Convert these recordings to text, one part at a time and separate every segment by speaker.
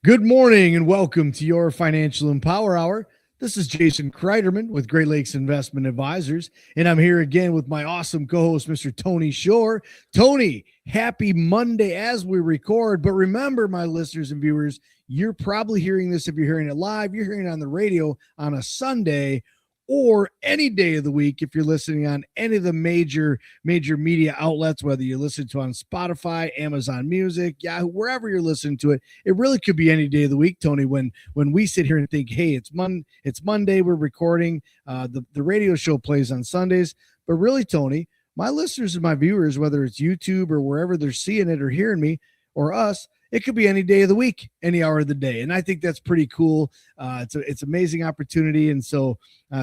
Speaker 1: Good morning and welcome to your Financial Empower Hour. This is Jason Cryderman with Great Lakes Investment Advisors, and I'm here again with my awesome co-host, Mr. Tony Shore. Tony, happy Monday as we record. But remember, my listeners and viewers, you're probably hearing this if you're hearing it live. You're hearing it on the radio on a Sunday or any day of the week if you're listening on any of the major media outlets, whether you listen to on Spotify, Amazon Music, Yahoo, wherever you're listening to it. It really could be any day of the week, Tony, when we sit here and think, hey, it's Monday, we're recording. The radio show plays on Sundays. But really, Tony, my listeners and my viewers, whether it's YouTube or wherever they're seeing it or hearing me or us, it could be any day of the week, any hour of the day. And I think that's pretty cool. It's amazing opportunity. And so,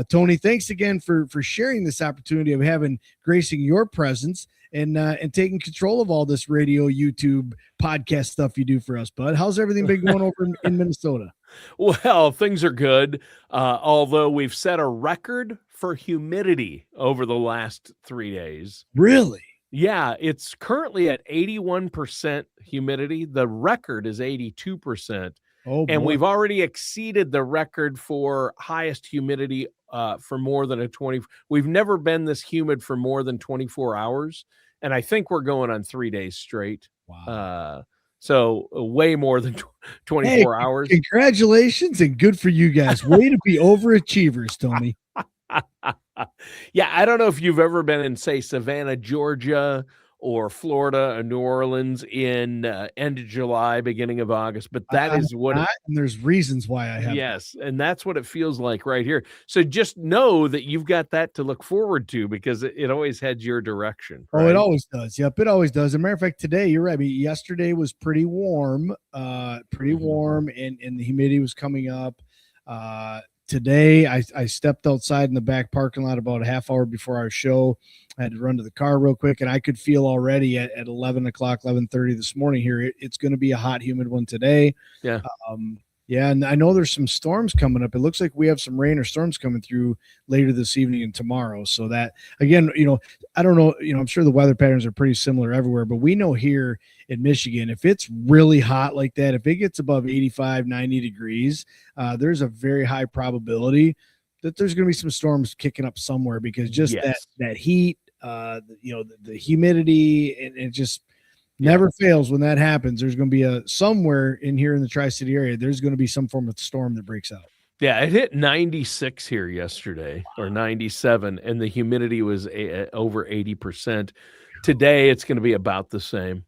Speaker 1: Tony, thanks again for sharing this opportunity of gracing your presence and taking control of all this radio, YouTube, podcast stuff you do for us, bud. How's everything been going over in Minnesota?
Speaker 2: Well, things are good, although we've set a record for humidity over the last 3 days.
Speaker 1: Really?
Speaker 2: Yeah, it's currently at 81% humidity. The record is 82%.
Speaker 1: Oh,
Speaker 2: and
Speaker 1: boy.
Speaker 2: We've already exceeded the record for highest humidity for more than a 20. We've never been this humid for more than 24 hours. And I think we're going on 3 days straight.
Speaker 1: Wow.
Speaker 2: So way more than 24 hours.
Speaker 1: Congratulations and good for you guys. Way to be overachievers, Tony.
Speaker 2: Yeah, I don't know if you've ever been in, say, Savannah, Georgia, or Florida, or New Orleans in end of July, beginning of August, but that is what.
Speaker 1: And there's reasons why I have.
Speaker 2: Yes, and that's what it feels like right here. So just know that you've got that to look forward to because it always heads your direction. Right?
Speaker 1: Oh, it always does. Yep, it always does. As a matter of fact, today you're right. I mean, yesterday was pretty warm, and the humidity was coming up. Today, I stepped outside in the back parking lot about a half hour before our show. I had to run to the car real quick, and I could feel already at 11 o'clock, 11:30 this morning here, it's going to be a hot, humid one today.
Speaker 2: Yeah.
Speaker 1: Yeah, and I know there's some storms coming up. It looks like we have some rain or storms coming through later this evening and tomorrow. So that, again, I don't know, I'm sure the weather patterns are pretty similar everywhere, but we know here in Michigan, if it's really hot like that, if it gets above 85, 90 degrees, there's a very high probability that there's going to be some storms kicking up somewhere because just that heat, the humidity, and it just never fails when that happens. There's going to be somewhere in here in the Tri-City area, there's going to be some form of storm that breaks out.
Speaker 2: Yeah, it hit 96 here yesterday or 97, and the humidity was over 80%. Today, it's going to be about the same.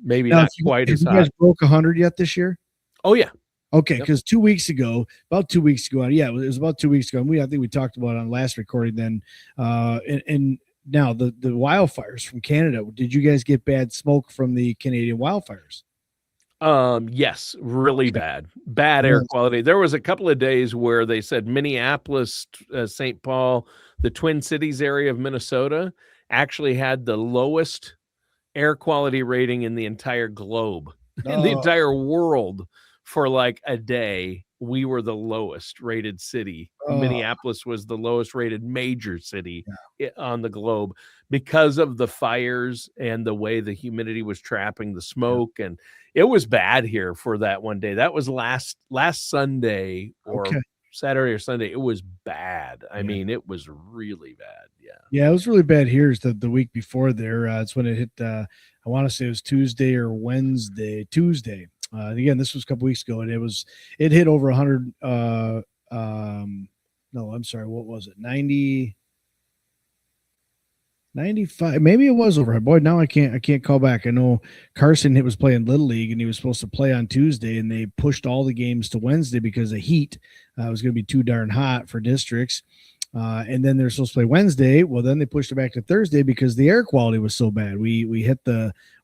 Speaker 2: Maybe not quite as hot.
Speaker 1: Have you guys broke 100 yet this year?
Speaker 2: Oh, yeah.
Speaker 1: Okay, because about 2 weeks ago, it was about 2 weeks ago, and I think we talked about it on last recording then, and now, the wildfires from Canada, did you guys get bad smoke from the Canadian wildfires?
Speaker 2: Yes, really bad air quality. There was a couple of days where they said Minneapolis, St. Paul, the Twin Cities area of Minnesota actually had the lowest air quality rating in the entire globe, in the entire world for like a day. We were the lowest rated city. Minneapolis was the lowest rated major city on the globe because of the fires and the way the humidity was trapping the smoke. And it was bad here for that one day. That was last Sunday or Saturday or Sunday. It was bad. I mean, it was really bad.
Speaker 1: Yeah, it was really bad here. It's the week before there. It's when it hit, I want to say it was Tuesday or Tuesday. Again, this was a couple weeks ago, and it hit over 100. No, I'm sorry. What was it? 90, 95. Maybe it was over. Boy, now I can't call back. I know Carson was playing Little League, and he was supposed to play on Tuesday, and they pushed all the games to Wednesday because of heat. It was going to be too darn hot for districts. And then they're supposed to play Wednesday. Well, then they pushed it back to Thursday because the air quality was so bad. We hit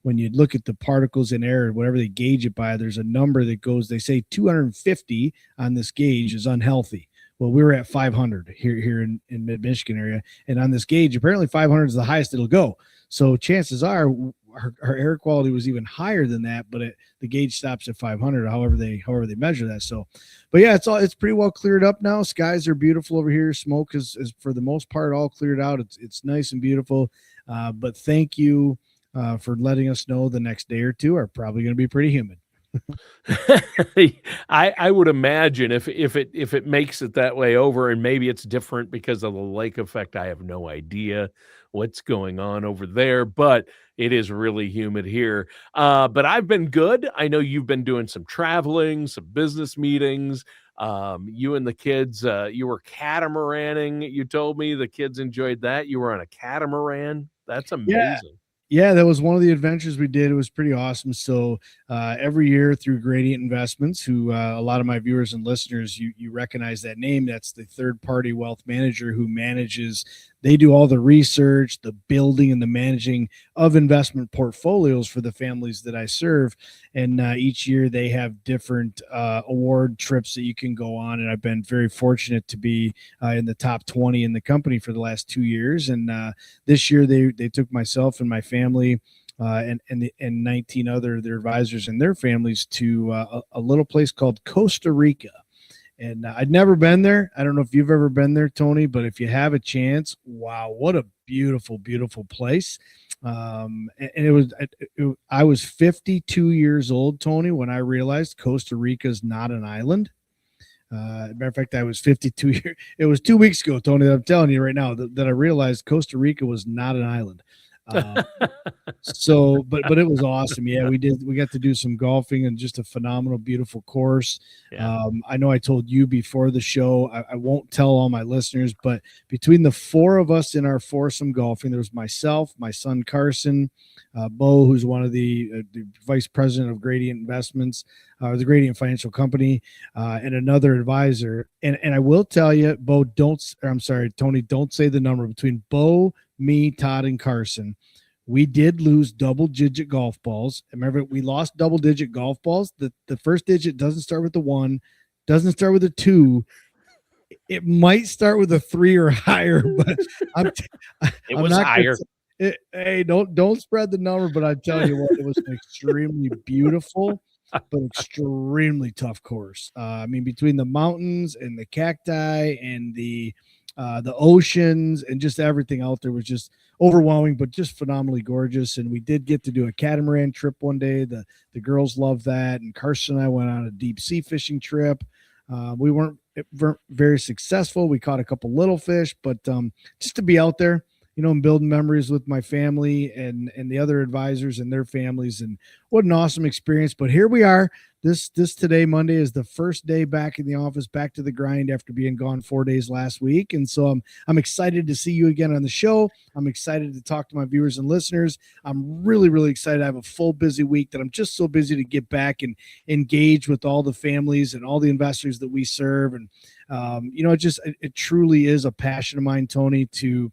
Speaker 1: when you look at the particles in air, whatever they gauge it by, there's a number that goes, they say 250 on this gauge is unhealthy. Well, we were at 500 here in mid-Michigan area. And on this gauge, apparently 500 is the highest it'll go. So chances are our air quality was even higher than that, but the gauge stops at 500, however they measure that. So, but yeah, it's pretty well cleared up now. Skies are beautiful over here. Smoke is for the most part all cleared out. It's nice and beautiful. But thank you for letting us know the next day or two are probably going to be pretty humid.
Speaker 2: I would imagine if it makes it that way over, and maybe it's different because of the lake effect. I have no idea what's going on over there, but it is really humid here. But I've been good. I know you've been doing some traveling, some business meetings. You and the kids, you were catamaraning. You told me the kids enjoyed that. You were on a catamaran. That's
Speaker 1: Yeah.
Speaker 2: amazing.
Speaker 1: Yeah, that was one of the adventures we did. It was pretty awesome. So every year through Gradient Investments, who a lot of my viewers and listeners, you recognize that name. That's the third party wealth manager who manages. They do all the research, the building, and the managing of investment portfolios for the families that I serve. And each year they have different award trips that you can go on. And I've been very fortunate to be in the top 20 in the company for the last 2 years. And this year they took myself and my family and 19 other their advisors and their families to a little place called Costa Rica. And I'd never been there. I don't know if you've ever been there, Tony, but if you have a chance, wow, what a beautiful, beautiful place. And I was 52 years old, Tony, when I realized Costa Rica is not an island. Matter of fact, I was 52 years. It was 2 weeks ago, Tony, that I'm telling you right now that I realized Costa Rica was not an island. But it was awesome. Yeah, we got to do some golfing and just a phenomenal, beautiful course.
Speaker 2: Yeah.
Speaker 1: I know I told you before the show, I won't tell all my listeners, but between the four of us in our foursome golfing, there was myself, my son Carson, Bo, who's one of the vice president of Gradient Investments, the Gradient Financial Company, and another advisor. And I will tell you, Tony, don't say the number. Between Bo, me, Todd, and Carson, we did lose double-digit golf balls. Remember, we lost double-digit golf balls. The first digit doesn't start with the 1, doesn't start with a 2. It might start with a 3 or higher, but
Speaker 2: It was higher.
Speaker 1: Hey, don't spread the number, but I tell you what, it was an extremely beautiful but extremely tough course. I mean, between the mountains and the cacti and the oceans and just everything out there was just overwhelming, but just phenomenally gorgeous. And we did get to do a catamaran trip one day. The girls loved that, and Carson and I went on a deep sea fishing trip. We weren't very successful. We caught a couple little fish, but just to be out there, and building memories with my family and the other advisors and their families, and what an awesome experience. But here we are. This today, Monday, is the first day back in the office, back to the grind after being gone 4 days last week. And so I'm excited to see you again on the show. I'm excited to talk to my viewers and listeners. I'm really, really excited. I have a full busy week that I'm just so busy to get back and engage with all the families and all the investors that we serve. And, it truly is a passion of mine, Tony, to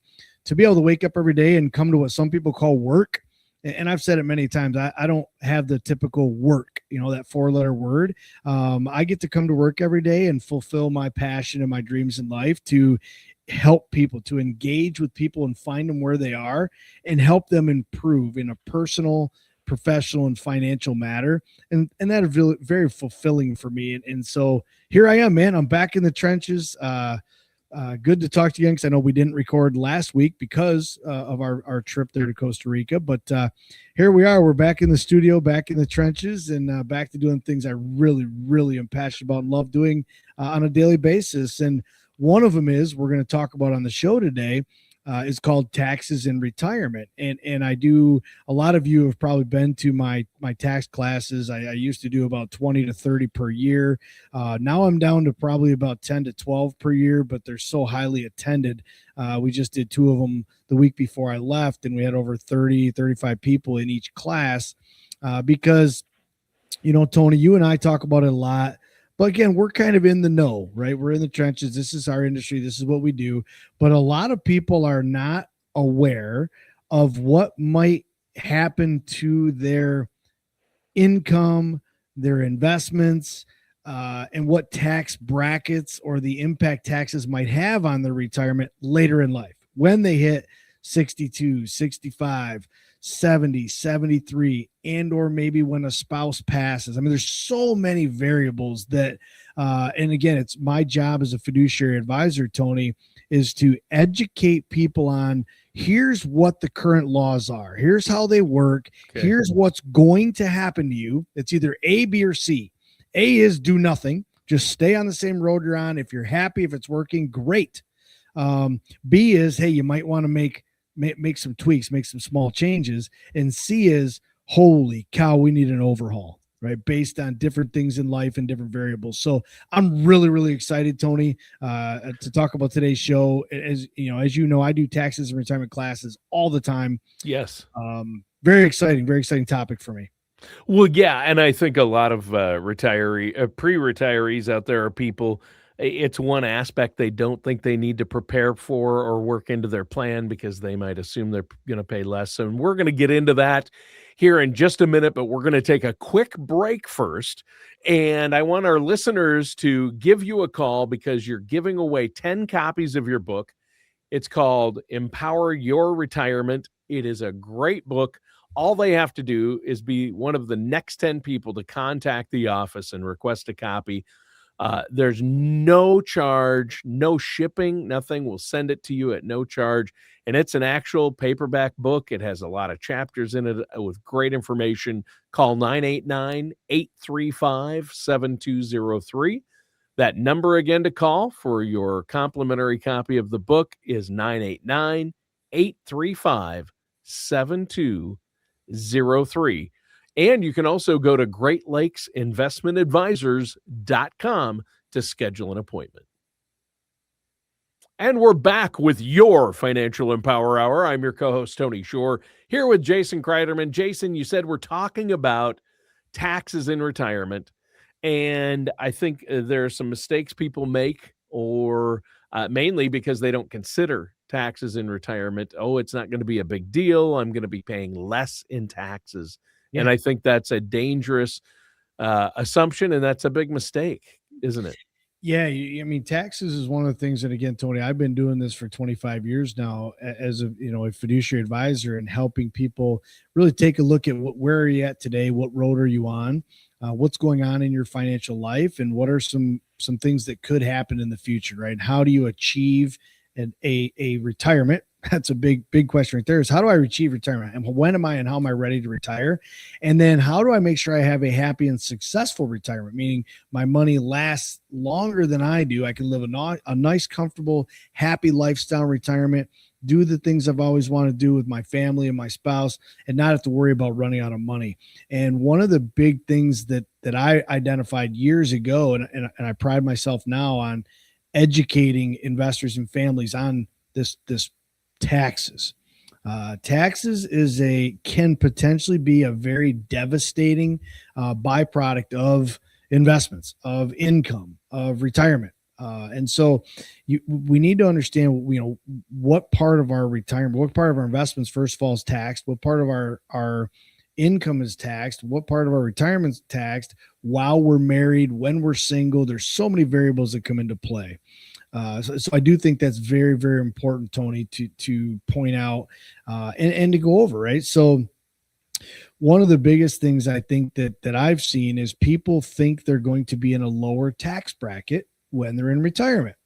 Speaker 1: be able to wake up every day and come to what some people call work. And I've said it many times, I don't have the typical work, that 4-letter word. I get to come to work every day and fulfill my passion and my dreams in life to help people, to engage with people and find them where they are and help them improve in a personal, professional, and financial matter. And that is really very fulfilling for me. And so here I am, man. I'm back in the trenches. Good to talk to you, because I know we didn't record last week because of our trip there to Costa Rica, but here we are. We're back in the studio, back in the trenches, and back to doing things I really, really am passionate about and love doing on a daily basis. And one of them is we're going to talk about on the show today is called taxes in retirement. And I do, a lot of you have probably been to my tax classes. I used to do about 20 to 30 per year. Now I'm down to probably about 10 to 12 per year, but they're so highly attended. We just did 2 of them the week before I left, and we had over 30, 35 people in each class because, Tony, you and I talk about it a lot. But again, we're kind of in the know, right? We're in the trenches. This is our industry. This is what we do. But a lot of people are not aware of what might happen to their income, their investments, and what tax brackets or the impact taxes might have on their retirement later in life when they hit 62, 65, 70, 73, and or maybe when a spouse passes. I mean, there's so many variables that And again, it's my job as a fiduciary advisor, Tony, is to educate people on here's what the current laws are. Here's how they work.
Speaker 2: Okay.
Speaker 1: Here's what's going to happen to you. It's either A, B, or C. A is do nothing. Just stay on the same road you're on. If you're happy, if it's working, great. B is, hey, you might want to make some tweaks, make some small changes. And C is, holy cow, we need an overhaul, right? Based on different things in life and different variables. So I'm really, really excited, Tony, to talk about today's show. As you know, I do taxes and retirement classes all the time.
Speaker 2: Yes.
Speaker 1: Very exciting topic for me.
Speaker 2: Well, yeah, and I think a lot of pre-retirees out there are people. It's one aspect they don't think they need to prepare for or work into their plan because they might assume they're going to pay less. So we're going to get into that here in just a minute, but we're going to take a quick break first. And I want our listeners to give you a call because you're giving away 10 copies of your book. It's called Empower Your Retirement. It is a great book. All they have to do is be one of the next 10 people to contact the office and request a copy. There's no charge, no shipping, nothing. We'll send it to you at no charge. And it's an actual paperback book. It has a lot of chapters in it with great information. Call 989-835-7203. That number again to call for your complimentary copy of the book is 989-835-7203. And you can also go to GreatLakesInvestmentAdvisors.com to schedule an appointment. And we're back with your Financial Empower Hour. I'm your co-host, Tony Shore, here with Jason Cryderman. Jason, you said we're talking about taxes in retirement. And I think there are some mistakes people make, or mainly because they don't consider taxes in retirement. Oh, it's not going to be a big deal. I'm going to be paying less in taxes. Yeah. And I think that's a dangerous assumption, and that's a big mistake, isn't it?
Speaker 1: Yeah, I mean, taxes is one of the things that, again, Tony, I've been doing this for 25 years now as a fiduciary advisor and helping people really take a look at where are you at today, what road are you on, what's going on in your financial life, and what are some things that could happen in the future, right? How do you achieve a retirement? That's a big question right there, is how do I achieve retirement? And when am I and how am I ready to retire? And then how do I make sure I have a happy and successful retirement, meaning my money lasts longer than I do. I can live a nice, comfortable, happy lifestyle retirement, do the things I've always wanted to do with my family and my spouse, and not have to worry about running out of money. And one of the big things that I identified years ago, and I pride myself now on educating investors and families on this taxes. Taxes can potentially be a very devastating byproduct of investments, of income, of retirement. And so we need to understand, what part of our retirement, what part of our investments, first of all, is taxed, what part of our income is taxed, what part of our retirement is taxed while we're married, when we're single. There's so many variables that come into play. So I do think that's very, very important, Tony, to point out and to go over, right? So one of the biggest things I think that I've seen is people think they're going to be in a lower tax bracket when they're in retirement.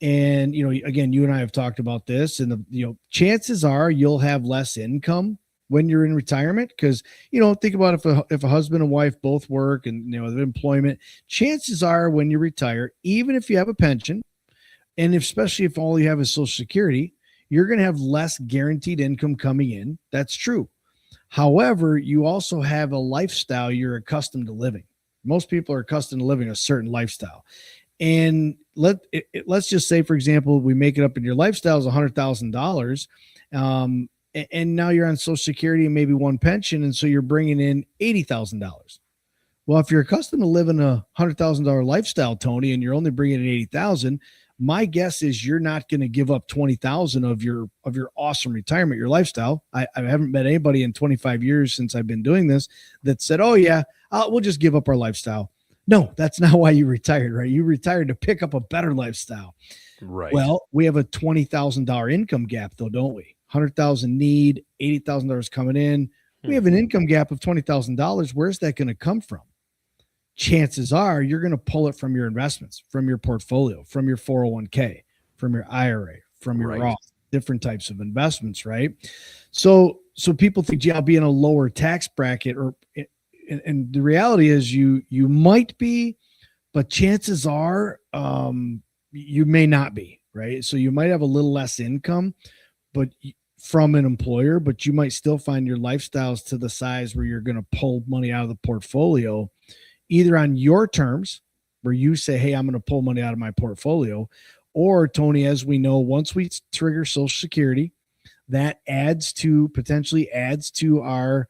Speaker 1: And, again, you and I have talked about this, and chances are you'll have less income when you're in retirement, because, think about if a husband and wife both work and, have employment, chances are when you retire, even if you have a pension, and especially if all you have is Social Security, you're going to have less guaranteed income coming in. That's true. However, you also have a lifestyle you're accustomed to living. Most people are accustomed to living a certain lifestyle. And let's just say, for example, we make it up and your lifestyle is $100,000. And now you're on Social Security and maybe one pension. And so you're bringing in $80,000. Well, if you're accustomed to living a $100,000 lifestyle, Tony, and you're only bringing in $80,000, my guess is you're not going to give up $20,000 of your awesome retirement, your lifestyle. I haven't met anybody in 25 years since I've been doing this that said, oh yeah, we'll just give up our lifestyle. No, that's not why you retired, right? You retired to pick up a better lifestyle.
Speaker 2: Right.
Speaker 1: Well, we have a $20,000 income gap though, don't we? $100,000 need, $80,000 coming in. We have an income gap of $20,000. Where's that going to come from? chances are you're going to pull it from your investments, from your portfolio, from your 401k, from your IRA, from your Roth, different types of investments, right? So people think, gee, I'll be in a lower tax bracket, and the reality is you might be, but chances are you may not be, right? So you might have a little less income, but from an employer, but you might still find your lifestyles to the size where you're going to pull money out of the portfolio, either on your terms, where you say, hey, I'm going to pull money out of my portfolio, or Tony, as we know, once we trigger Social Security, that potentially adds to our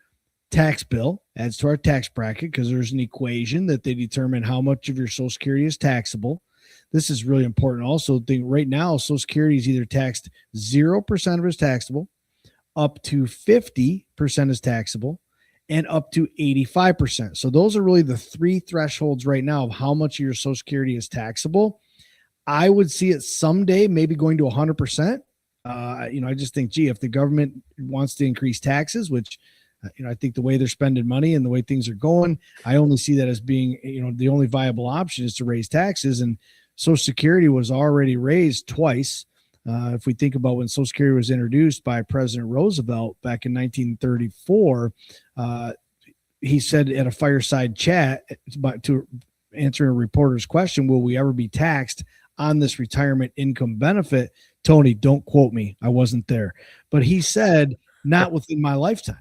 Speaker 1: tax bill, adds to our tax bracket, because there's an equation that they determine how much of your Social Security is taxable. This is really important. Also, right now, Social Security is either taxed 0% of it is taxable, up to 50% is taxable, and up to 85%. So those are really the three thresholds right now of how much of your Social Security is taxable. I would see it someday maybe going to 100%. I just think, gee, if the government wants to increase taxes, which I think the way they're spending money and the way things are going, I only see that as being, the only viable option is to raise taxes. And Social Security was already raised twice. If we think about when Social Security was introduced by President Roosevelt back in 1934, he said at a fireside chat to answer a reporter's question, will we ever be taxed on this retirement income benefit? Tony, don't quote me. I wasn't there. But he said, not within my lifetime.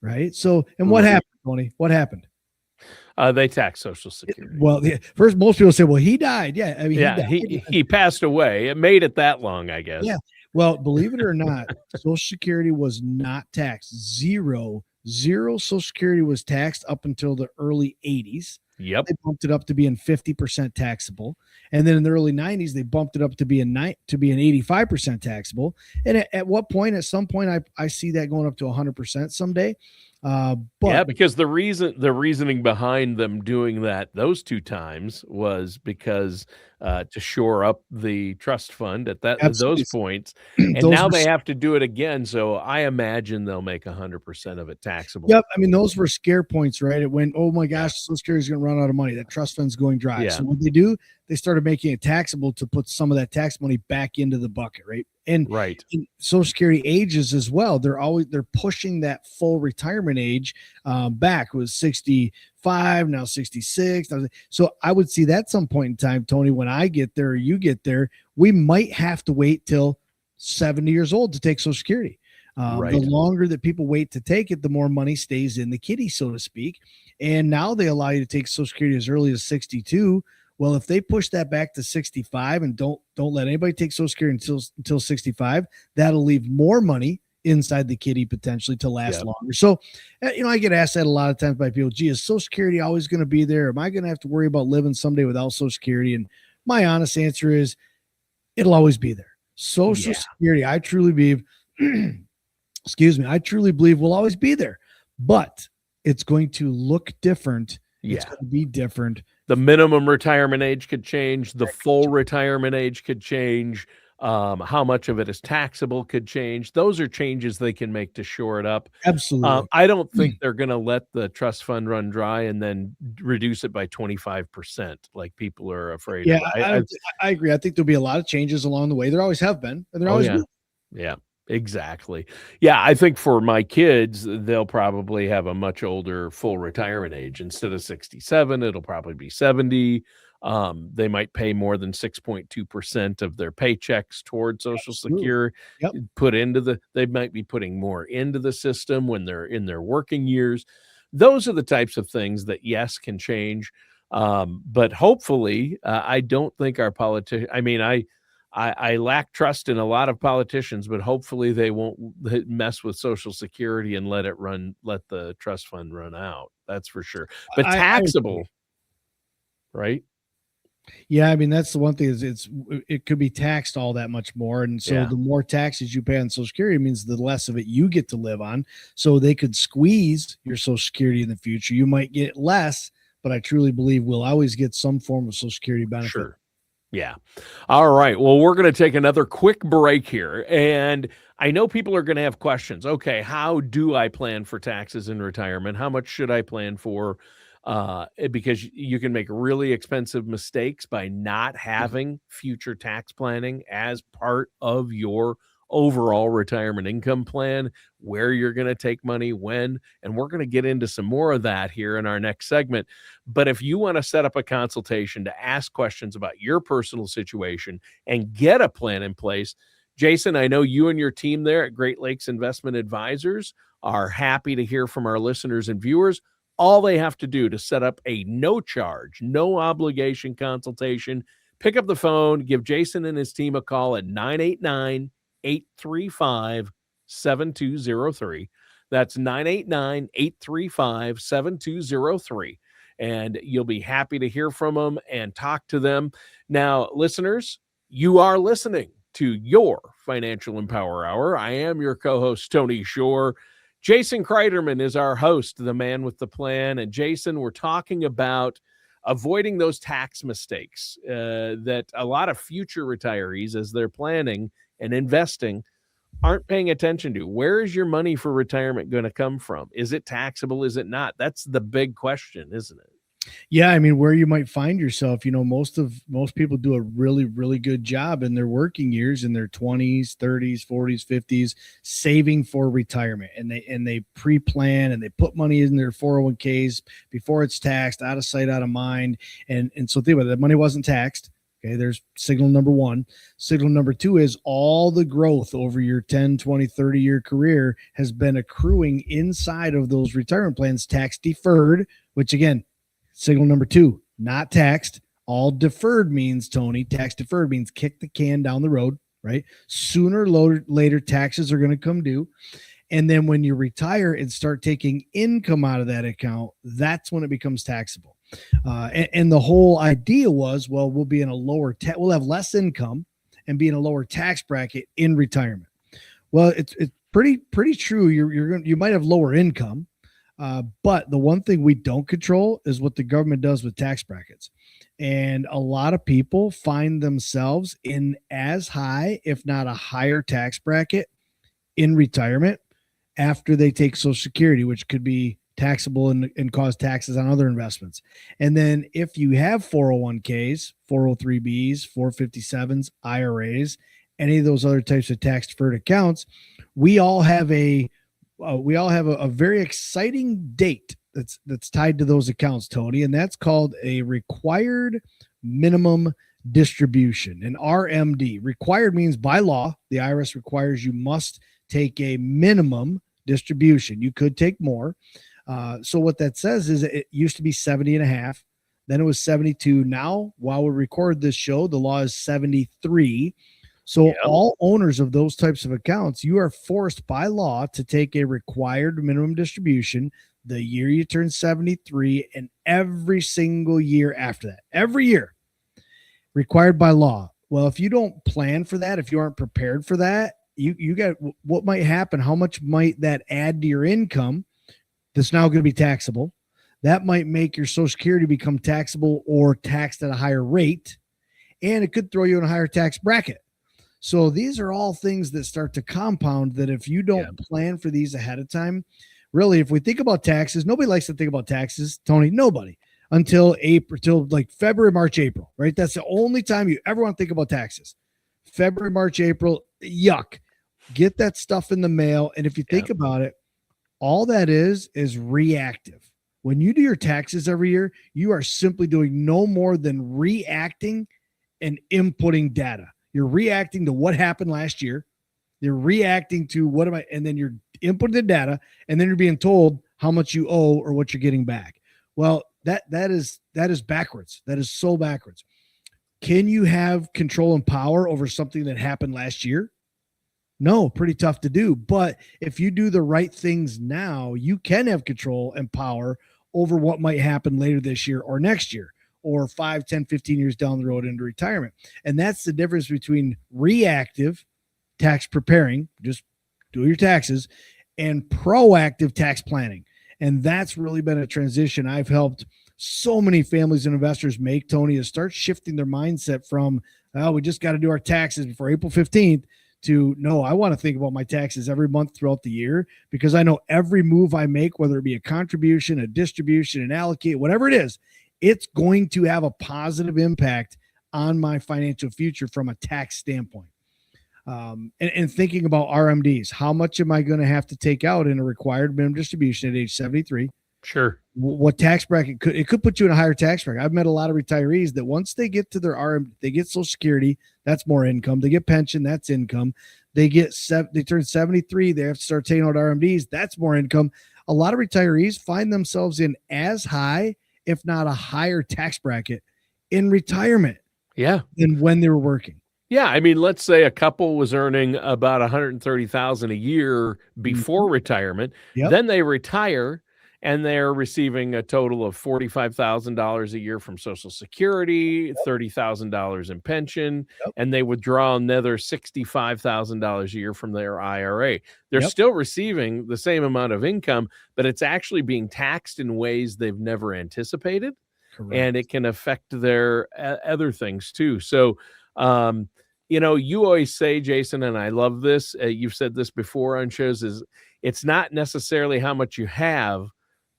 Speaker 1: Right. So, and what happened, Tony? What happened?
Speaker 2: They tax Social Security.
Speaker 1: Well, first, most people say, well, he died. Yeah. I mean,
Speaker 2: he passed away. It made it that long, I guess.
Speaker 1: Yeah. Well, believe it or not, Social Security was not taxed. Zero Social Security was taxed up until the early 80s.
Speaker 2: Yep.
Speaker 1: They bumped it up to being 50% taxable. And then in the early 90s, they bumped it up to be an 85% taxable. And at what point, at some point, I see that going up to 100% someday. But
Speaker 2: because the reasoning behind them doing that those two times was because to shore up the trust fund at those points, and now they have to do it again. So I imagine they'll make 100% of it taxable.
Speaker 1: Yep, I mean those were scare points, right? It went, oh my gosh, Social Security is going to run out of money. That trust fund's going dry.
Speaker 2: Yeah.
Speaker 1: So what they do, they started making it taxable to put some of that tax money back into the bucket, right? And Social Security ages as well. They're pushing that full retirement age back. It was 65, now 66. So I would see that some point in time, Tony, when I get there or you get there, we might have to wait till 70 years old to take Social Security. The longer that people wait to take it, the more money stays in the kitty, so to speak. And now they allow you to take Social Security as early as 62. Well, if they push that back to 65 and don't let anybody take Social Security until 65, that'll leave more money inside the kitty potentially to last longer. So, I get asked that a lot of times by people, gee, is Social Security always going to be there? Am I going to have to worry about living someday without Social Security? And my honest answer is it'll always be there. Social Security, I truly believe, I truly believe will always be there, but it's going to look different. It's going to be different.
Speaker 2: The minimum retirement age could change. The full retirement age could change. How much of it is taxable could change. Those are changes they can make to shore it up.
Speaker 1: Absolutely.
Speaker 2: I don't think they're going to let the trust fund run dry and then reduce it by 25% like people are afraid of.
Speaker 1: I agree. I think there'll be a lot of changes along the way. There always have been, and there always will.
Speaker 2: Yeah. Exactly. Yeah, I think for my kids, they'll probably have a much older full retirement age. Instead of 67, it'll probably be 70. They might pay more than 6.2% of their paychecks towards Social Security. They might be putting more into the system when they're in their working years. Those are the types of things that, yes, can change. But hopefully, I don't think our politicians, I lack trust in a lot of politicians, but hopefully they won't mess with Social Security and let the trust fund run out. That's for sure. But taxable, right?
Speaker 1: Yeah, I mean that's the one thing is it could be taxed all that much more, and so the more taxes you pay on Social Security means the less of it you get to live on. So they could squeeze your Social Security in the future. You might get less, but I truly believe we'll always get some form of Social Security benefit.
Speaker 2: Sure. Yeah. All right. Well, we're going to take another quick break here. And I know people are going to have questions. Okay, how do I plan for taxes in retirement? How much should I plan for? because you can make really expensive mistakes by not having future tax planning as part of your overall retirement income plan, where you're going to take money, when, and we're going to get into some more of that here in our next segment. But if you want to set up a consultation to ask questions about your personal situation and get a plan in place, Jason, I know you and your team there at Great Lakes Investment Advisors are happy to hear from our listeners and viewers. All they have to do to set up a no charge, no obligation consultation, pick up the phone, give Jason and his team a call at 989-835-7203. That's 989-835-7203. And you'll be happy to hear from them and talk to them. Now, listeners, you are listening to your Financial Empower Hour. I am your co-host, Tony Shore. Jason Cryderman is our host, the man with the plan. And Jason, we're talking about avoiding those tax mistakes that a lot of future retirees, as they're planning and investing, aren't paying attention to. Where is your money for retirement going to come from? Is it taxable? Is it not? That's the big question, isn't it?
Speaker 1: Yeah, I mean, where you might find yourself, most people do a really, really good job in their working years, in their 20s, 30s, 40s, 50s, saving for retirement. And they pre-plan and they put money in their 401ks before it's taxed, out of sight, out of mind. And so think about it, that money wasn't taxed. Okay, there's signal number one. Signal number two is all the growth over your 10, 20, 30-year career has been accruing inside of those retirement plans, tax deferred, which again, signal number two, not taxed. All deferred means, Tony, tax deferred means kick the can down the road, right? Sooner or later, taxes are going to come due. And then when you retire and start taking income out of that account, that's when it becomes taxable. And the whole idea was, well, we'll be in a lower we'll have less income and be in a lower tax bracket in retirement. Well, it's pretty true. You might have lower income. But the one thing we don't control is what the government does with tax brackets. And a lot of people find themselves in as high, if not a higher tax bracket in retirement after they take Social Security, which could be taxable and cause taxes on other investments. And then if you have 401ks, 403bs, 457s, IRAs, any of those other types of tax deferred accounts, we all have a very exciting date that's tied to those accounts, Tony, and that's called a required minimum distribution, an RMD. Required means by law, the IRS requires you must take a minimum distribution. You could take more. So what that says is it used to be 70 and a half. Then it was 72. Now, while we record this show, the law is 73. So all owners of those types of accounts, you are forced by law to take a required minimum distribution the year you turn 73 and every single year after that. Every year, required by law. Well, if you don't plan for that, if you aren't prepared for that, you got what might happen. How much might that add to your income that's now going to be taxable? That might make your Social Security become taxable or taxed at a higher rate, and it could throw you in a higher tax bracket. So these are all things that start to compound that if you don't plan for these ahead of time, really, if we think about taxes, nobody likes to think about taxes, Tony, nobody, until like February, March, April, right? That's the only time you ever want to think about taxes. February, March, April, yuck. Get that stuff in the mail. And if you think about it, all that is reactive. When you do your taxes every year, you are simply doing no more than reacting and inputting data. You're reacting to what happened last year. You're reacting to and then you're inputting the data, and then you're being told how much you owe or what you're getting back. Well, that is backwards. That is so backwards. Can you have control and power over something that happened last year? No, pretty tough to do. But if you do the right things now, you can have control and power over what might happen later this year or next year, or 5, 10, 15 years down the road into retirement. And that's the difference between reactive tax preparing, just do your taxes, and proactive tax planning. And that's really been a transition I've helped so many families and investors make, Tony, is start shifting their mindset from, we just got to do our taxes before April 15th to, no, I want to think about my taxes every month throughout the year, because I know every move I make, whether it be a contribution, a distribution, an allocate, whatever it is, it's going to have a positive impact on my financial future from a tax standpoint. And thinking about RMDs, how much am I going to have to take out in a required minimum distribution at age 73?
Speaker 2: Sure.
Speaker 1: What tax bracket could put you in a higher tax bracket? I've met a lot of retirees that once they get to their they get Social Security, that's more income. They get pension, that's income. They turn 73, they have to start taking out RMDs, that's more income. A lot of retirees find themselves in as high, if not a higher tax bracket in retirement.
Speaker 2: Yeah.
Speaker 1: Than when they were working.
Speaker 2: Yeah, I mean, let's say a couple was earning about $130,000 a year before retirement.
Speaker 1: Yep.
Speaker 2: Then they retire and they're receiving a total of $45,000 a year from Social Security, $30,000 in pension, and they withdraw another $65,000 a year from their IRA. They're still receiving the same amount of income, but it's actually being taxed in ways they've never anticipated. Correct. And it can affect their other things too. So, you always say, Jason, and I love this, you've said this before on shows, is it's not necessarily how much you have,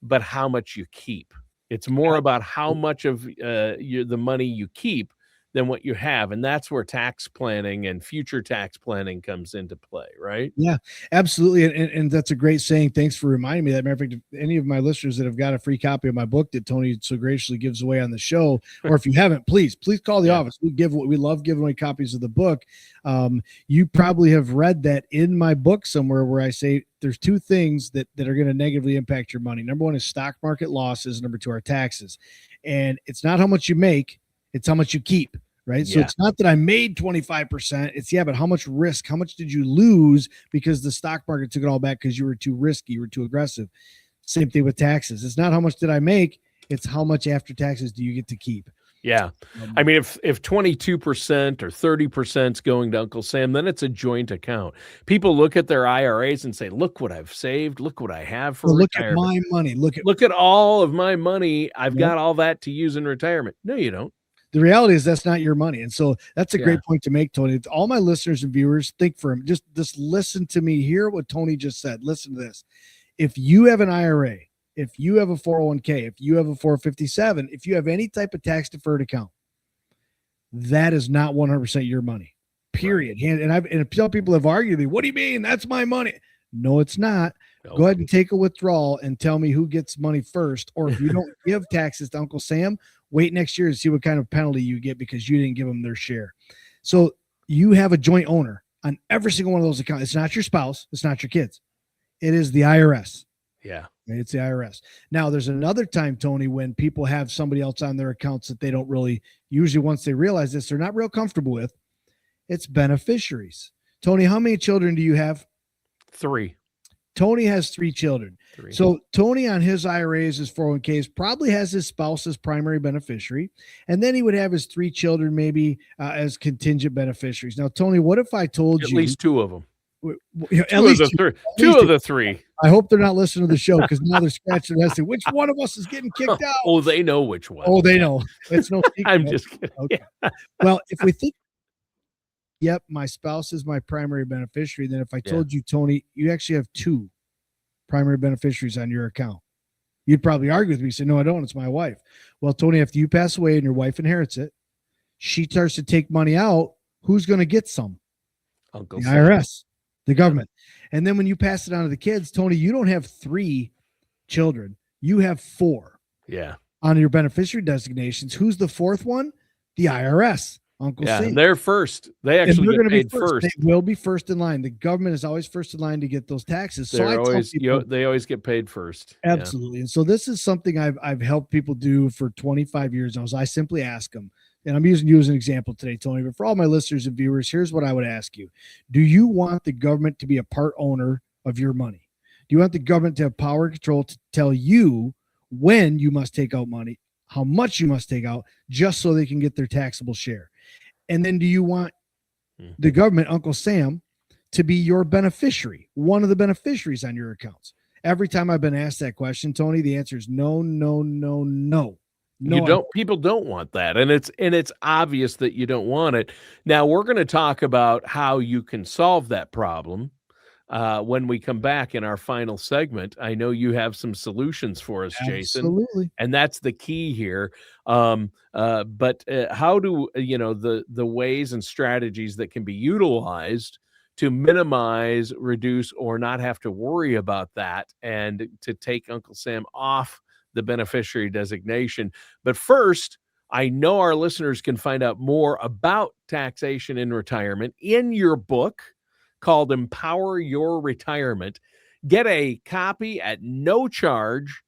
Speaker 2: but how much you keep. It's more about how much of the money you keep than what you have. And that's where tax planning and future tax planning comes into play, right?
Speaker 1: Yeah, absolutely. And that's a great saying. Thanks for reminding me that. Matter of fact, if any of my listeners that have got a free copy of my book that Tony so graciously gives away on the show, or if you haven't, please call the office. We love giving away copies of the book. You probably have read that in my book somewhere where I say there's two things that are going to negatively impact your money. Number one is stock market losses. Number two are taxes. And it's not how much you make, it's how much you keep. Right. So it's not that I made 25%. It's but how much risk, how much did you lose because the stock market took it all back because you were too risky, you were too aggressive. Same thing with taxes. It's not how much did I make, it's how much after taxes do you get to keep.
Speaker 2: Yeah. I mean, if 22% or 30% is going to Uncle Sam, then it's a joint account. People look at their IRAs and say, look what I've saved. Look what I have for retirement.
Speaker 1: Look at my money. Look at
Speaker 2: all of my money. I've got all that to use in retirement. No, you don't.
Speaker 1: The reality is that's not your money. And so that's a great point to make, Tony. All my listeners and viewers, think for him. Just listen to me. Hear what Tony just said. Listen to this. If you have an IRA, if you have a 401k, if you have a 457, if you have any type of tax deferred account, that is not 100% your money, period. Right. And some people have argued me, what do you mean? That's my money. No, it's not. Go ahead and take a withdrawal and tell me who gets money first. Or if you don't give taxes to Uncle Sam, wait next year to see what kind of penalty you get because you didn't give them their share. So you have a joint owner on every single one of those accounts. It's not your spouse. It's not your kids. It is the IRS.
Speaker 2: Yeah.
Speaker 1: It's the IRS. Now, there's another time, Tony, when people have somebody else on their accounts that they don't really, usually once they realize this, they're not real comfortable with. It's beneficiaries. Tony, how many children do you have?
Speaker 2: 3.
Speaker 1: Tony has 3 children.
Speaker 2: 3. So
Speaker 1: Tony on his IRAs, his 401ks, probably has his spouse as primary beneficiary. And then he would have his 3 children maybe as contingent beneficiaries. Now, Tony, what if I told you?
Speaker 2: At least 2 of them.
Speaker 1: At least
Speaker 2: two of the 3.
Speaker 1: I hope they're not listening to the show because now they're scratching their head saying, which one of us is getting kicked out?
Speaker 2: Oh, they know which one.
Speaker 1: Oh, they know. It's no secret.
Speaker 2: I'm just kidding.
Speaker 1: Okay. Well, if we think, yep, my spouse is my primary beneficiary, then if I told you, Tony, you actually have 2 primary beneficiaries on your account, you'd probably argue with me, say, no, I don't. It's my wife. Well, Tony, after you pass away and your wife inherits it, she starts to take money out. Who's going to get some?
Speaker 2: Uncle
Speaker 1: the IRS, the government. And then when you pass it on to the kids, Tony, you don't have 3 children. You have 4.
Speaker 2: Yeah.
Speaker 1: On your beneficiary designations. Who's the 4th one? The IRS. Uncle Sam.
Speaker 2: They're first. They actually get paid first.
Speaker 1: They will be first in line. The government is always first in line to get those taxes.
Speaker 2: They always get paid first.
Speaker 1: Absolutely. And so this is something I've helped people do for 25 years now. I simply ask them, and I'm using you as an example today, Tony, but for all my listeners and viewers, here's what I would ask you. Do you want the government to be a part owner of your money? Do you want the government to have power and control to tell you when you must take out money, how much you must take out, just so they can get their taxable share? And then do you want the government, Uncle Sam, to be your beneficiary, one of the beneficiaries on your accounts? Every time I've been asked that question, Tony, the answer is no, no, no, no.
Speaker 2: People don't want that. And it's obvious that you don't want it. Now we're going to talk about how you can solve that problem when we come back in our final segment. I know you have some solutions for us, Jason,
Speaker 1: Absolutely.
Speaker 2: and that's the key here. But how do the ways and strategies that can be utilized to minimize, reduce, or not have to worry about that, and to take Uncle Sam off the beneficiary designation? But first, I know our listeners can find out more about taxation in retirement in your book called Empower Your Retirement. Get a copy at no charge.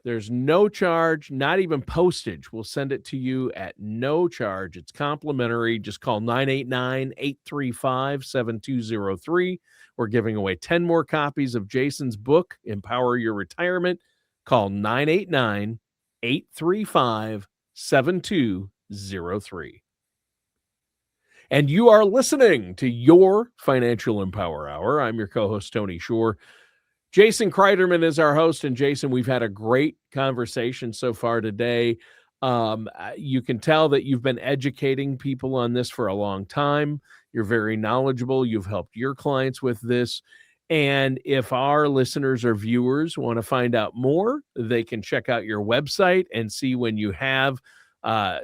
Speaker 2: There's no charge, not even postage. We'll send it to you at no charge. It's complimentary. Just call 989-835-7203. We're giving away 10 more copies of Jason's book, Empower Your Retirement. Call 989-835-7203. And you are listening to your Financial Empower Hour. I'm your co-host, Tony Shore. Jason Cryderman is our host. And Jason, we've had a great conversation so far today. You can tell that you've been educating people on this for a long time. You're very knowledgeable. You've helped your clients with this. And if our listeners or viewers want to find out more, they can check out your website and see when you have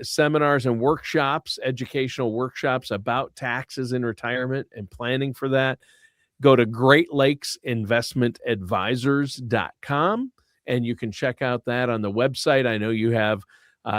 Speaker 2: seminars and workshops, educational workshops about taxes in retirement and planning for that. Go to greatlakesinvestmentadvisors.com and you can check out that on the website. I know you have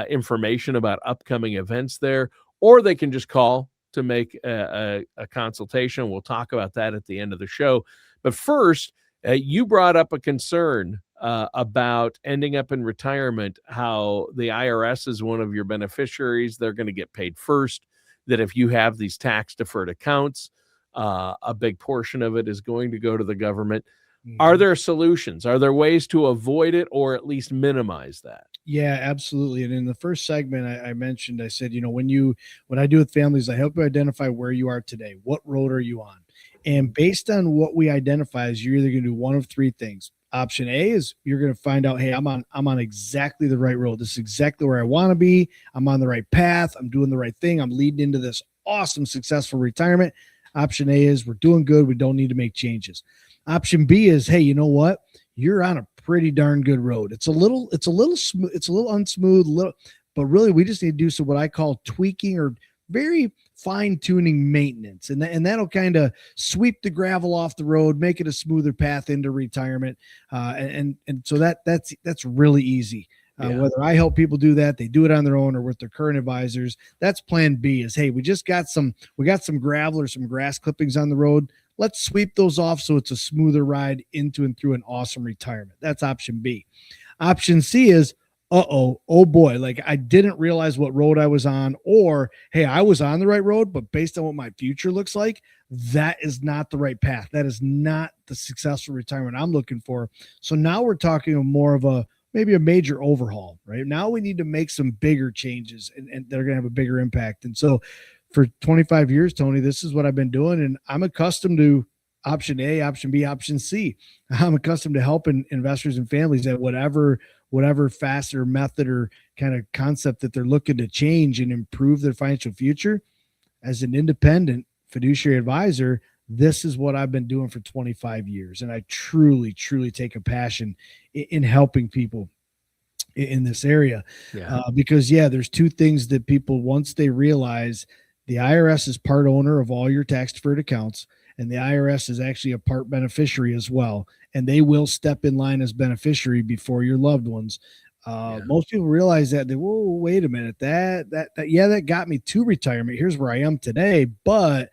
Speaker 2: information about upcoming events there, or they can just call to make a consultation. We'll talk about that at the end of the show. But first, you brought up a concern about ending up in retirement, how the IRS is one of your beneficiaries. They're going to get paid first, that if you have these tax deferred accounts, a big portion of it is going to go to the government. Mm-hmm. Are there solutions? Are there ways to avoid it or at least minimize that?
Speaker 1: Yeah, absolutely. And in the first segment, I mentioned, I said, when I do with families, I help you identify where you are today. What road are you on? And based on what we identify, is you're either going to do one of three things. Option A is you're going to find out, hey, I'm on exactly the right road. This is exactly where I want to be. I'm on the right path. I'm doing the right thing. I'm leading into this awesome, successful retirement. Option A is we're doing good. We don't need to make changes. Option B is, hey, you know what? You're on a pretty darn good road. It's a little smooth. It's a little unsmooth, but really we just need to do some what I call tweaking or very fine-tuning maintenance, and that'll kind of sweep the gravel off the road, make it a smoother path into retirement, and so that's really easy. Whether I help people do that, they do it on their own or with their current advisors. That's plan B is, hey, we got some gravel or some grass clippings on the road. Let's sweep those off so it's a smoother ride into and through an awesome retirement. That's option B. Option C is, oh boy, like I didn't realize what road I was on, or, hey, I was on the right road, but based on what my future looks like, that is not the right path. That is not the successful retirement I'm looking for. So now we're talking more of maybe a major overhaul, right? Now we need to make some bigger changes and they're going to have a bigger impact. And so for 25 years, Tony, this is what I've been doing. And I'm accustomed to option A, option B, option C. I'm accustomed to helping investors and families at whatever facet or method or kind of concept that they're looking to change and improve their financial future. As an independent fiduciary advisor, this is what I've been doing for 25 years. And I truly, truly take a passion in helping people in this area. Because there's two things that people, once they realize the IRS is part owner of all your tax deferred accounts, and the IRS is actually a part beneficiary as well. And they will step in line as beneficiary before your loved ones. Most people realize that whoa, wait a minute, that got me to retirement. Here's where I am today, but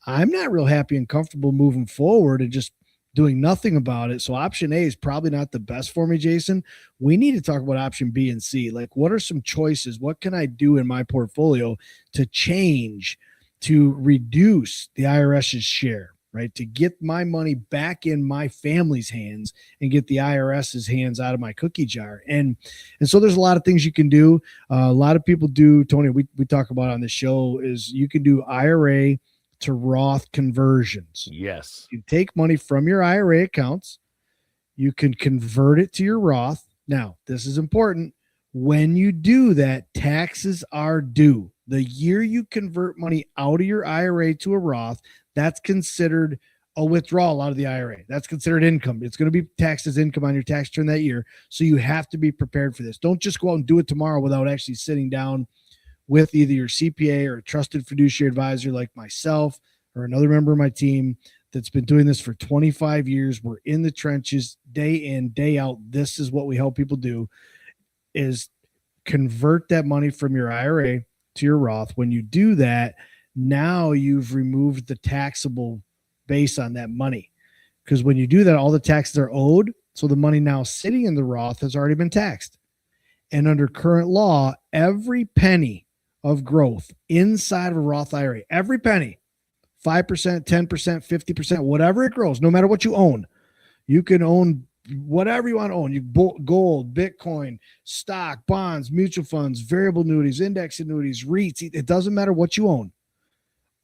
Speaker 1: I'm not real happy and comfortable moving forward and just doing nothing about it. So option A is probably not the best for me, Jason. We need to talk about option B and C. Like, what are some choices? What can I do in my portfolio to change, to reduce the IRS's share, right? To get my money back in my family's hands and get the IRS's hands out of my cookie jar. And so there's a lot of things you can do. A lot of people do, Tony, we talk about on the show, is you can do IRA to Roth conversions.
Speaker 2: Yes.
Speaker 1: You take money from your IRA accounts. You can convert it to your Roth. Now, this is important. When you do that, taxes are due. The year you convert money out of your IRA to a Roth, that's considered a withdrawal out of the IRA. That's considered income. It's going to be taxed as income on your tax return that year. So you have to be prepared for this. Don't just go out and do it tomorrow without actually sitting down with either your CPA or a trusted fiduciary advisor like myself or another member of my team that's been doing this for 25 years. We're in the trenches day in, day out. This is what we help people do, is convert that money from your IRA to your Roth. When you do that, now you've removed the taxable base on that money. Because when you do that, all the taxes are owed. So the money now sitting in the Roth has already been taxed. And under current law, every penny of growth inside of a Roth IRA, every penny, 5%, 10%, 50%, whatever it grows, no matter what you own, you can own whatever you want to own. You gold, Bitcoin, stock, bonds, mutual funds, variable annuities, index annuities, REITs. It doesn't matter what you own.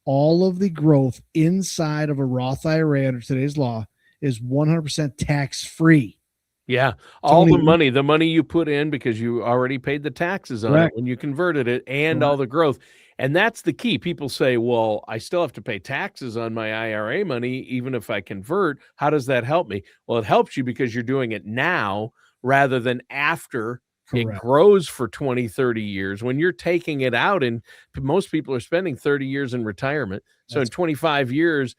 Speaker 1: All of the growth inside of a Roth IRA under today's law is 100% tax free.
Speaker 2: Yeah. All the money you put in because you already paid the taxes on it when you converted it, and all the growth. And that's the key. People say, well, I still have to pay taxes on my IRA money, even if I convert. How does that help me? Well, it helps you because you're doing it now rather than after it grows for 20, 30 years. When you're taking it out, and most people are spending 30 years in retirement. So in 25 years,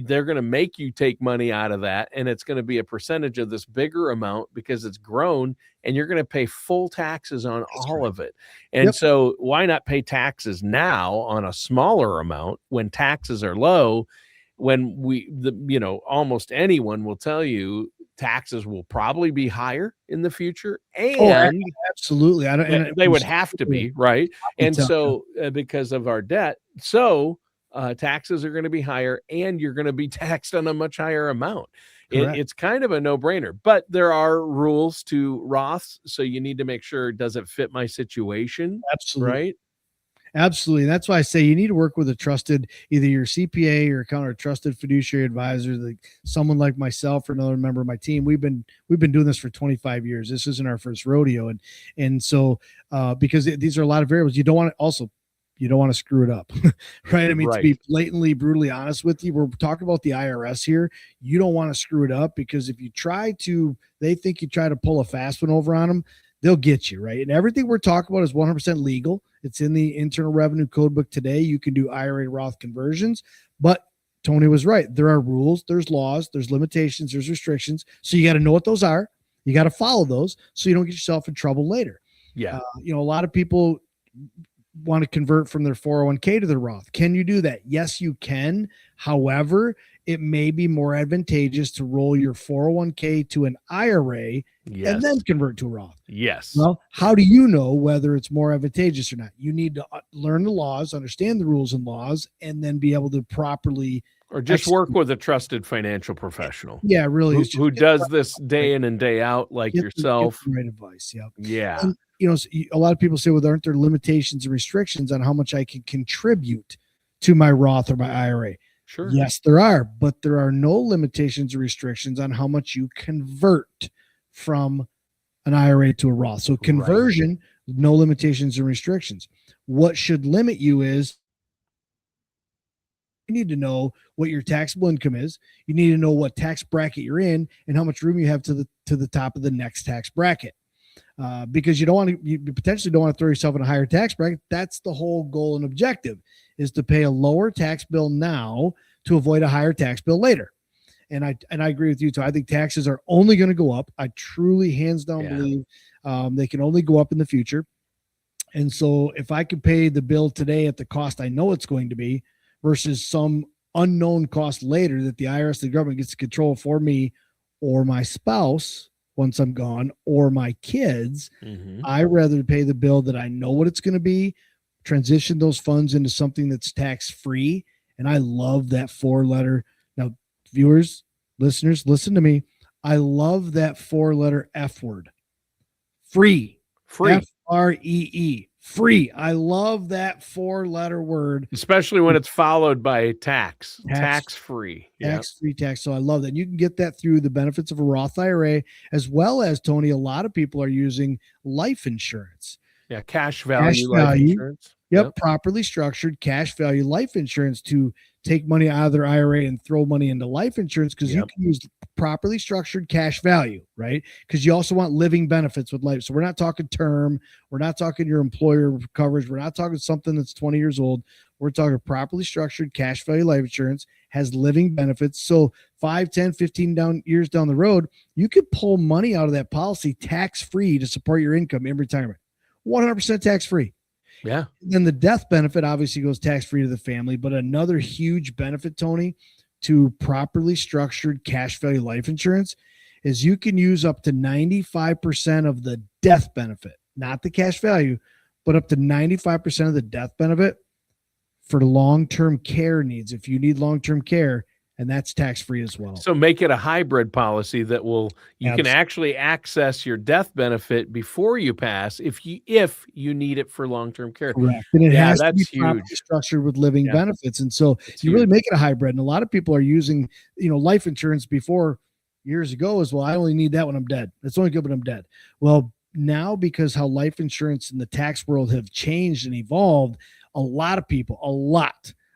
Speaker 2: they're going to make you take money out of that, and it's going to be a percentage of this bigger amount because it's grown, and you're going to pay full taxes on all of it. And so why not pay taxes now on a smaller amount when taxes are low? When almost anyone will tell you taxes will probably be higher in the future, and
Speaker 1: absolutely,
Speaker 2: they would have to be, right? And so because of our debt, taxes are going to be higher, and you're going to be taxed on a much higher amount. It's kind of a no-brainer, but there are rules to Roths, so you need to make sure, does it fit my situation?
Speaker 1: Absolutely.
Speaker 2: Right?
Speaker 1: Absolutely. And that's why I say you need to work with a trusted, either your CPA, your accountant, or trusted fiduciary advisor, like someone like myself or another member of my team. We've been doing this for 25 years. This isn't our first rodeo. And so because these are a lot of variables, you don't want to screw it up, right? I mean, to be blatantly, brutally honest with you, we're talking about the IRS here. You don't want to screw it up, because if you they think you try to pull a fast one over on them, they'll get you, right? And everything we're talking about is 100% legal. It's in the Internal Revenue Code book today. You can do IRA to Roth conversions, but Tony was right. There are rules, there's laws, there's limitations, there's restrictions. So you got to know what those are. You got to follow those so you don't get yourself in trouble later.
Speaker 2: Yeah.
Speaker 1: A lot of people want to convert from their 401k to their Roth. Can you do that? Yes, you can. However, it may be more advantageous to roll your 401k to an IRA and then convert to a Roth.
Speaker 2: Yes.
Speaker 1: Well, how do you know whether it's more advantageous or not? You need to learn the laws, understand the rules and laws, and then be able to properly,
Speaker 2: or just work with a trusted financial professional.
Speaker 1: Yeah, really.
Speaker 2: Who does this day in and day out, like yourself.
Speaker 1: Get the right advice. Yep.
Speaker 2: Yeah.
Speaker 1: And, a lot of people say, well, aren't there limitations and restrictions on how much I can contribute to my Roth or my IRA?
Speaker 2: Sure.
Speaker 1: Yes, there are, but there are no limitations or restrictions on how much you convert from an IRA to a Roth. So conversion, no limitations and restrictions. What should limit you is you need to know what your taxable income is. You need to know what tax bracket you're in and how much room you have to the top of the next tax bracket. Because you potentially don't want to throw yourself in a higher tax bracket. That's the whole goal and objective, is to pay a lower tax bill now to avoid a higher tax bill later. And I agree with you too. I think taxes are only going to go up. I truly, hands down, believe they can only go up in the future. And so if I could pay the bill today at the cost I know it's going to be versus some unknown cost later that the IRS, the government, gets to control for me or my spouse once I'm gone, or my kids, I'd rather pay the bill that I know what it's going to be, transition those funds into something that's tax-free. And I love that 4-letter. Now, viewers, listeners, listen to me. I love that 4-letter F word. Free. F-R-E-E. free. I love that 4-letter word.
Speaker 2: Especially when it's followed by tax free.
Speaker 1: Tax-free tax. So I love that. You can get that through the benefits of a Roth IRA, as well as, Tony, a lot of people are using life insurance.
Speaker 2: Yeah, cash value life insurance.
Speaker 1: Yep, properly structured cash value life insurance to take money out of their IRA and throw money into life insurance, because you can use properly structured cash value, right? Because you also want living benefits with life. So we're not talking term. We're not talking your employer coverage. We're not talking something that's 20 years old. We're talking properly structured cash value life insurance, has living benefits. So 5, 10, 15 years down the road, you could pull money out of that policy tax-free to support your income in retirement. 100% tax-free.
Speaker 2: Yeah.
Speaker 1: Then the death benefit obviously goes tax-free to the family, but another huge benefit, Tony, to properly structured cash value life insurance is you can use up to 95% of the death benefit, not the cash value, but up to 95% of the death benefit for long-term care needs. If you need long-term care, and that's tax-free as well.
Speaker 2: So make it a hybrid policy that you can actually access your death benefit before you pass if you need it for long-term care.
Speaker 1: Correct. And it has to be
Speaker 2: huge.
Speaker 1: properly structured with living benefits. And so you really make it a hybrid. And a lot of people are using, life insurance before years ago as well. I only need that when I'm dead. That's only good when I'm dead. Well, now, because how life insurance and the tax world have changed and evolved, a lot of people,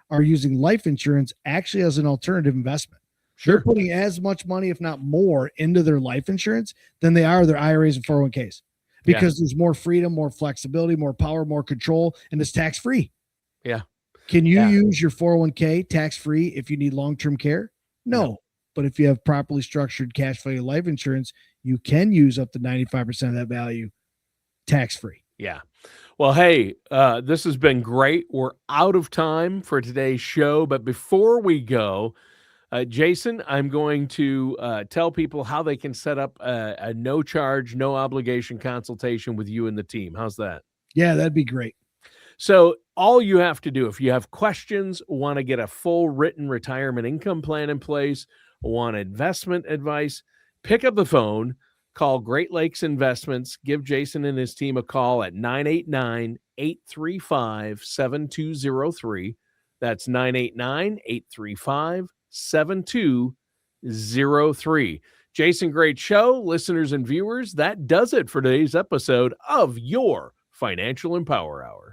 Speaker 1: are using life insurance actually as an alternative investment.
Speaker 2: Sure.
Speaker 1: They're putting as much money, if not more, into their life insurance than they are their IRAs and 401ks, because there's more freedom, more flexibility, more power, more control, and it's tax-free.
Speaker 2: Yeah.
Speaker 1: Can you use your 401k tax-free if you need long-term care? No. But if you have properly structured cash value life insurance, you can use up to 95% of that value tax-free.
Speaker 2: Yeah. Well, hey, this has been great. We're out of time for today's show. But before we go, Jason, I'm going to tell people how they can set up a no-charge, no-obligation consultation with you and the team. How's that?
Speaker 1: Yeah, that'd be great.
Speaker 2: So all you have to do, if you have questions, want to get a full written retirement income plan in place, want investment advice, pick up the phone, call Great Lakes Investments, give Jason and his team a call at 989-835-7203. That's 989-835-7203. Jason, great show. Listeners and viewers, that does it for today's episode of your Financial Empower Hour.